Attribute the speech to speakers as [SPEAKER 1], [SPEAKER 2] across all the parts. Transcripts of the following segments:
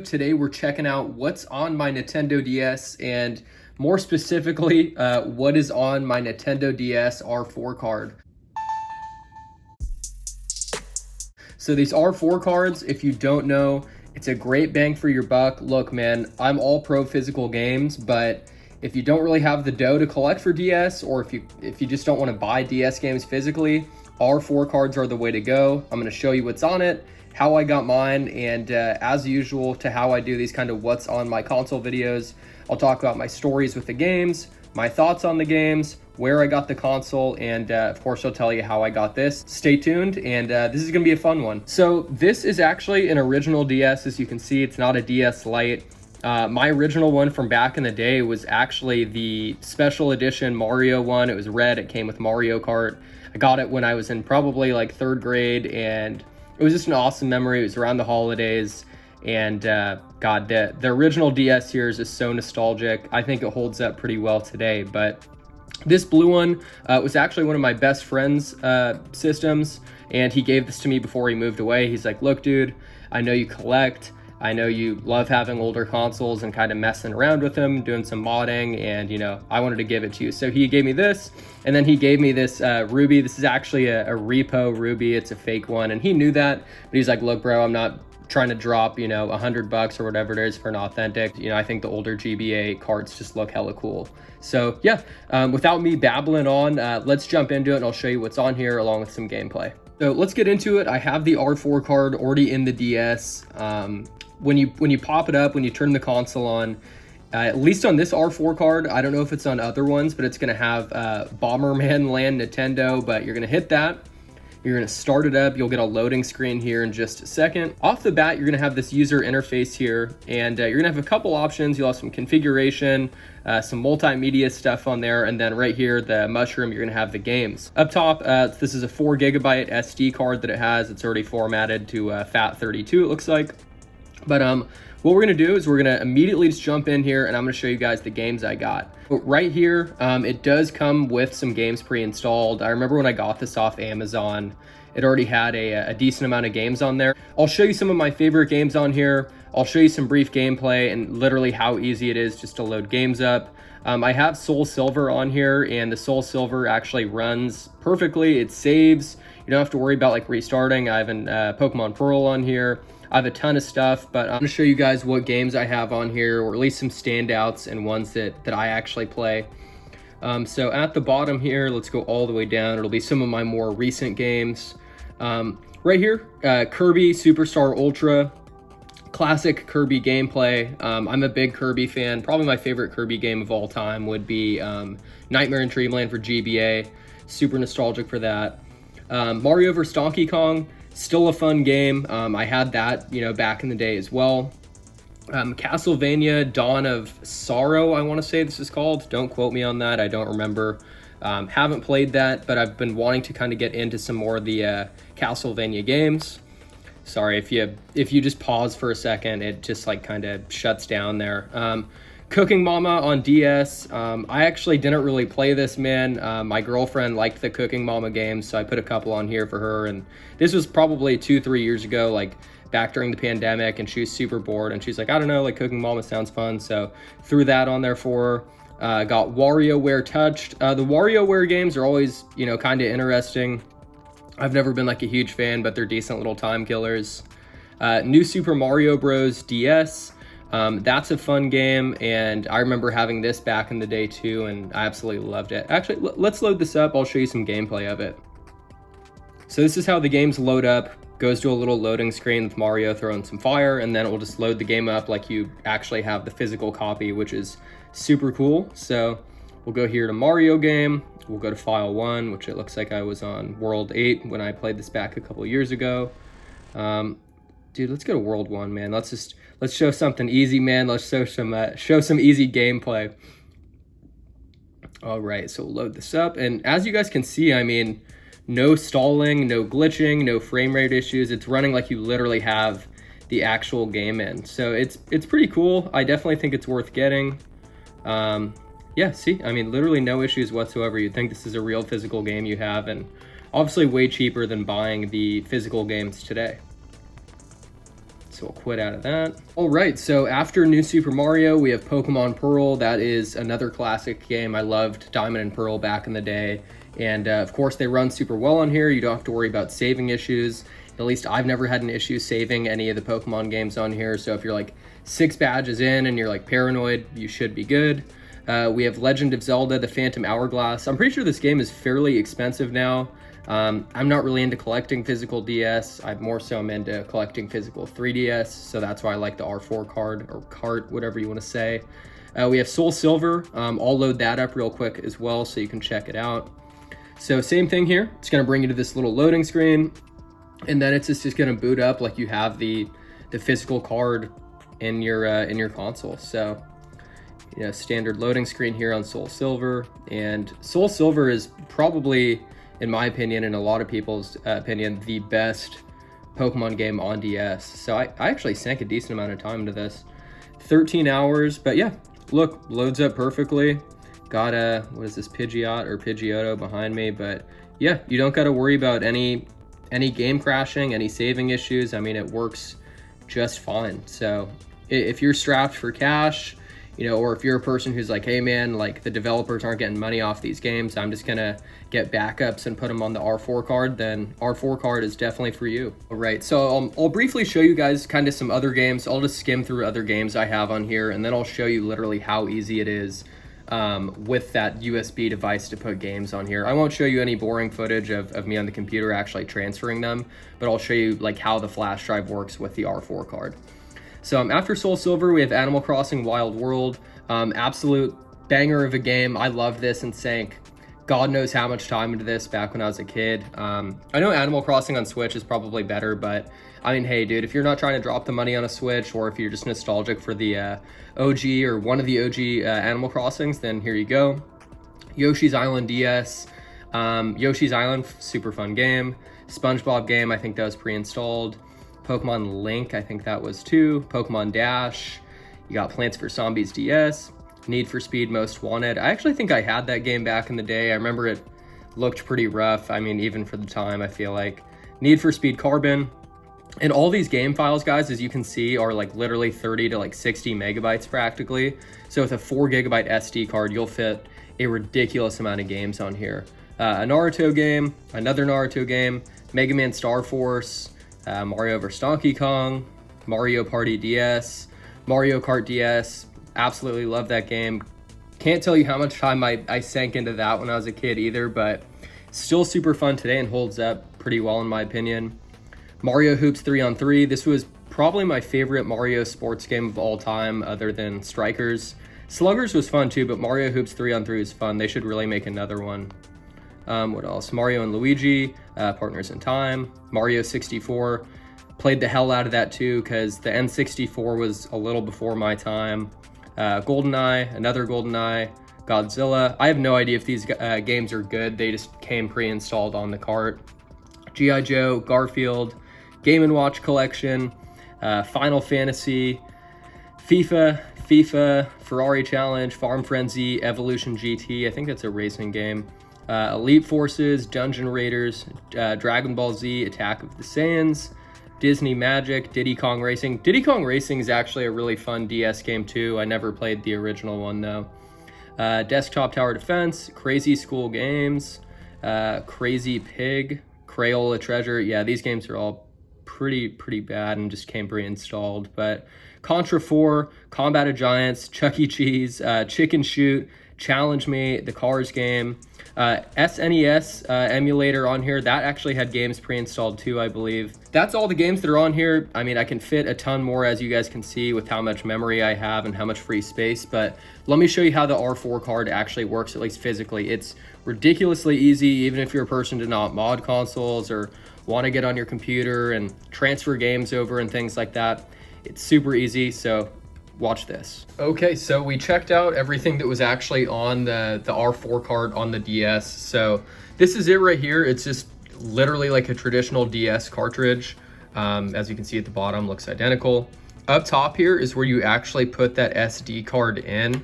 [SPEAKER 1] Today we're checking out what's on my Nintendo DS and more specifically, what is on my Nintendo DS R4 card. So these R4 cards, if you don't know, it's a great bang for your buck. Look, man, I'm all pro physical games, but if you don't really have the dough to collect for DS, or if you just don't want to buy DS games physically, R4 cards are the way to go. I'm going to show you what's on it, how I got mine, and as usual to how I do these kind of what's on my console videos. I'll talk about my stories with the games, my thoughts on the games, where I got the console, and of course I'll tell you how I got this. Stay tuned, and this is gonna be a fun one. So this is actually an original DS. As you can see, it's not a DS Lite. My original one from back in the day was actually the special edition Mario one. It was red, it came with Mario Kart. I got it when I was in probably like 3rd grade, and it was just an awesome memory. It was around the holidays, and God, the original DS here is just so nostalgic. I think it holds up pretty well today, but this blue one was actually one of my best friend's systems, and he gave this to me before he moved away. He's like, look, dude, I know you collect. I know you love having older consoles and kind of messing around with them, doing some modding, and, you know, I wanted to give it to you. So he gave me this, and then he gave me this Ruby. This is actually a repo Ruby. It's a fake one, and he knew that, but he's like, look, bro, I'm not trying to drop, you know, $100 or whatever it is for an authentic. You know, I think the older GBA cards just look hella cool. So yeah, without me babbling on, let's jump into it, and I'll show you what's on here along with some gameplay. So let's get into it. I have the R4 card already in the DS. When you pop it up, when you turn the console on, at least on this R4 card, I don't know if it's on other ones, but it's gonna have Bomberman Land Nintendo, but you're gonna hit that. You're gonna start it up. You'll get a loading screen here in just a second. Off the bat, you're gonna have this user interface here, and you're gonna have a couple options. You'll have some configuration, some multimedia stuff on there, and then right here, the mushroom, you're gonna have the games. Up top, this is a 4 GB SD card that it has. It's already formatted to FAT32, it looks like. But what we're gonna do is we're gonna immediately just jump in here, and I'm gonna show you guys the games I got. But right here, it does come with some games pre-installed. I remember when I got this off Amazon, it already had a decent amount of games on there. I'll show you some of my favorite games on here. I'll show you some brief gameplay and literally how easy it is just to load games up. I have Soul Silver on here, and the Soul Silver actually runs perfectly. It saves. You don't have to worry about like restarting. I have an Pokemon Pearl on here. I have a ton of stuff, but I'm gonna show you guys what games I have on here, or at least some standouts and ones that I actually play. So at the bottom here, let's go all the way down. It'll be some of my more recent games. Right here, Kirby Superstar Ultra, classic Kirby gameplay. I'm a big Kirby fan. Probably my favorite Kirby game of all time would be Nightmare in Dreamland for GBA. Super nostalgic for that. Mario vs. Donkey Kong. Still a fun game. I had that, you know, back in the day as well. Castlevania Dawn of Sorrow, I want to say this is called. Don't quote me on that. I don't remember. Haven't played that, but I've been wanting to kind of get into some more of the Castlevania games. Sorry, if you just pause for a second, it just like kind of shuts down there. Cooking Mama on DS. I actually didn't really play this, man. My girlfriend liked the Cooking Mama games, so I put a couple on here for her. And this was probably 2-3 years ago, like back during the pandemic, and she was super bored. And she's like, I don't know, like Cooking Mama sounds fun. So threw that on there for her. Got WarioWare Touched. The WarioWare games are always, you know, kind of interesting. I've never been like a huge fan, but they're decent little time killers. New Super Mario Bros. DS. That's a fun game, and I remember having this back in the day too, and I absolutely loved it. Actually, let's load this up. I'll show you some gameplay of it. So this is how the games load up. Goes to a little loading screen with Mario throwing some fire, and then it will just load the game up like you actually have the physical copy, which is super cool. So we'll go here to Mario game. We'll go to file 1, which it looks like I was on World 8 when I played this back a couple years ago. Dude, let's go to World 1, man. Let's show something easy, man. Let's show some easy gameplay. All right, so we'll load this up, and as you guys can see, I mean, no stalling, no glitching, no frame rate issues. It's running like you literally have the actual game in. So it's pretty cool. I definitely think it's worth getting. Yeah, see, I mean, literally no issues whatsoever. You'd think this is a real physical game you have, and obviously way cheaper than buying the physical games today. So we'll quit out of that. All right, so after New Super Mario, we have Pokemon Pearl. That is another classic game. I loved Diamond and Pearl back in the day. And of course, they run super well on here. You don't have to worry about saving issues. At least I've never had an issue saving any of the Pokemon games on here. So if you're like 6 badges in and you're like paranoid, you should be good. We have Legend of Zelda, The Phantom Hourglass. I'm pretty sure this game is fairly expensive now. I'm not really into collecting physical DS. I'm more so into collecting physical 3DS, so that's why I like the R4 card, or cart, whatever you want to say. We have Soul Silver. I'll load that up real quick as well so you can check it out. So same thing here. It's going to bring you to this little loading screen, and then it's just going to boot up like you have the physical card in your console. So standard loading screen here on Soul Silver, and Soul Silver is probably, in my opinion, and a lot of people's opinion, the best Pokemon game on DS. So I actually sank a decent amount of time into this. 13 hours, but yeah, look, loads up perfectly. Got what is this, Pidgeot or Pidgeotto behind me, but yeah, you don't got to worry about any game crashing, any saving issues. I mean, it works just fine. So if you're strapped for cash, or if you're a person who's like, hey man, like the developers aren't getting money off these games, I'm just gonna get backups and put them on the R4 card, then R4 card is definitely for you. All right, so I'll briefly show you guys kind of some other games. I'll just skim through other games I have on here, and then I'll show you literally how easy it is with that USB device to put games on here. I won't show you any boring footage of me on the computer actually transferring them, but I'll show you like how the flash drive works with the R4 card. So after Soul Silver, we have Animal Crossing Wild World. Absolute banger of a game. I love this and sank God knows how much time into this back when I was a kid. I know Animal Crossing on Switch is probably better, but I mean, hey, dude, if you're not trying to drop the money on a Switch, or if you're just nostalgic for the OG or one of the OG Animal Crossings, then here you go. Yoshi's Island DS. Yoshi's Island, super fun game. SpongeBob game, I think that was pre-installed. Pokemon Link, I think that was too. Pokemon Dash. You got Plants vs. Zombies DS. Need for Speed Most Wanted. I actually think I had that game back in the day. I remember it looked pretty rough. I mean, even for the time, I feel like. Need for Speed Carbon. And all these game files, guys, as you can see, are like literally 30 to like 60 megabytes practically. So with a 4 gigabyte SD card, you'll fit a ridiculous amount of games on here. A Naruto game, another Naruto game, Mega Man Star Force, Mario vs. Donkey Kong, Mario Party DS, Mario Kart DS. Absolutely love that game. Can't tell you how much time I sank into that when I was a kid either, but still super fun today and holds up pretty well in my opinion. Mario Hoops 3-on-3. This was probably my favorite Mario sports game of all time other than Strikers. Sluggers was fun too, but Mario Hoops 3-on-3 is fun. They should really make another one. What else? Mario and Luigi, Partners in Time. Mario 64, played the hell out of that too, because the N64 was a little before my time. GoldenEye, another GoldenEye. Godzilla. I have no idea if these games are good. They just came pre-installed on the cart. G.I. Joe, Garfield, Game & Watch Collection, Final Fantasy, FIFA, Ferrari Challenge, Farm Frenzy, Evolution GT. I think that's a racing game. Elite Forces, Dungeon Raiders, Dragon Ball Z, Attack of the Saiyans, Disney Magic, Diddy Kong Racing. Diddy Kong Racing is actually a really fun DS game too. I never played the original one though. Desktop Tower Defense, Crazy School Games, Crazy Pig, Crayola Treasure. Yeah, these games are all pretty bad and just came pre-installed. But Contra 4, Combat of Giants, Chuck E. Cheese, Chicken Shoot, Challenge Me, the Cars game, SNES emulator on here. That actually had games pre-installed too, I believe. That's all the games that are on here. I mean, I can fit a ton more, as you guys can see, with how much memory I have and how much free space, but let me show you how the R4 card actually works, at least physically. It's ridiculously easy, even if you're a person to not mod consoles or want to get on your computer and transfer games over and things like that. It's super easy, so watch this. Okay, so we checked out everything that was actually on the R4 card on the DS. So this is it right here. It's just literally like a traditional DS cartridge. As you can see at the bottom, looks identical. Up top here is where you actually put that SD card in.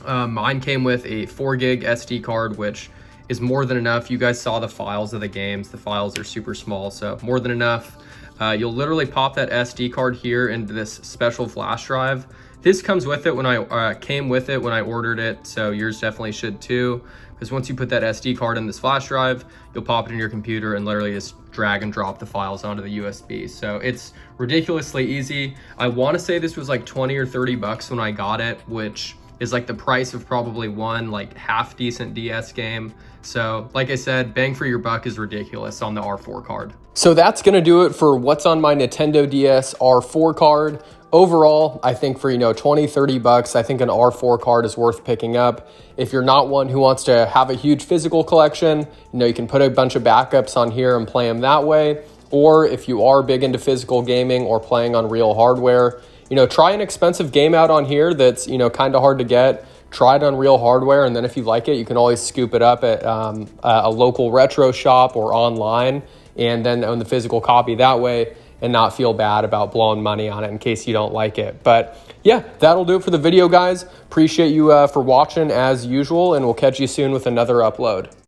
[SPEAKER 1] Mine came with a 4 gig SD card, which is more than enough. You guys saw the files of the games. The files are super small, so more than enough. You'll literally pop that SD card here into this special flash drive. This comes with it when I came with it when I ordered it, so yours definitely should too. Because once you put that SD card in this flash drive, you'll pop it in your computer and literally just drag and drop the files onto the USB. So it's ridiculously easy. I want to say this was like 20 or 30 bucks when I got it, which is like the price of probably one like half decent DS game. So like I said, bang for your buck is ridiculous on the R4 card. So that's gonna do it for what's on my Nintendo DS R4 card. Overall, I think for, 20, 30 bucks, I think an R4 card is worth picking up. If you're not one who wants to have a huge physical collection, you can put a bunch of backups on here and play them that way. Or if you are big into physical gaming or playing on real hardware, try an expensive game out on here that's, kind of hard to get. Try it on real hardware, and then if you like it, you can always scoop it up at a local retro shop or online, and then own the physical copy that way and not feel bad about blowing money on it in case you don't like it. But yeah, that'll do it for the video, guys. Appreciate you for watching as usual, and we'll catch you soon with another upload.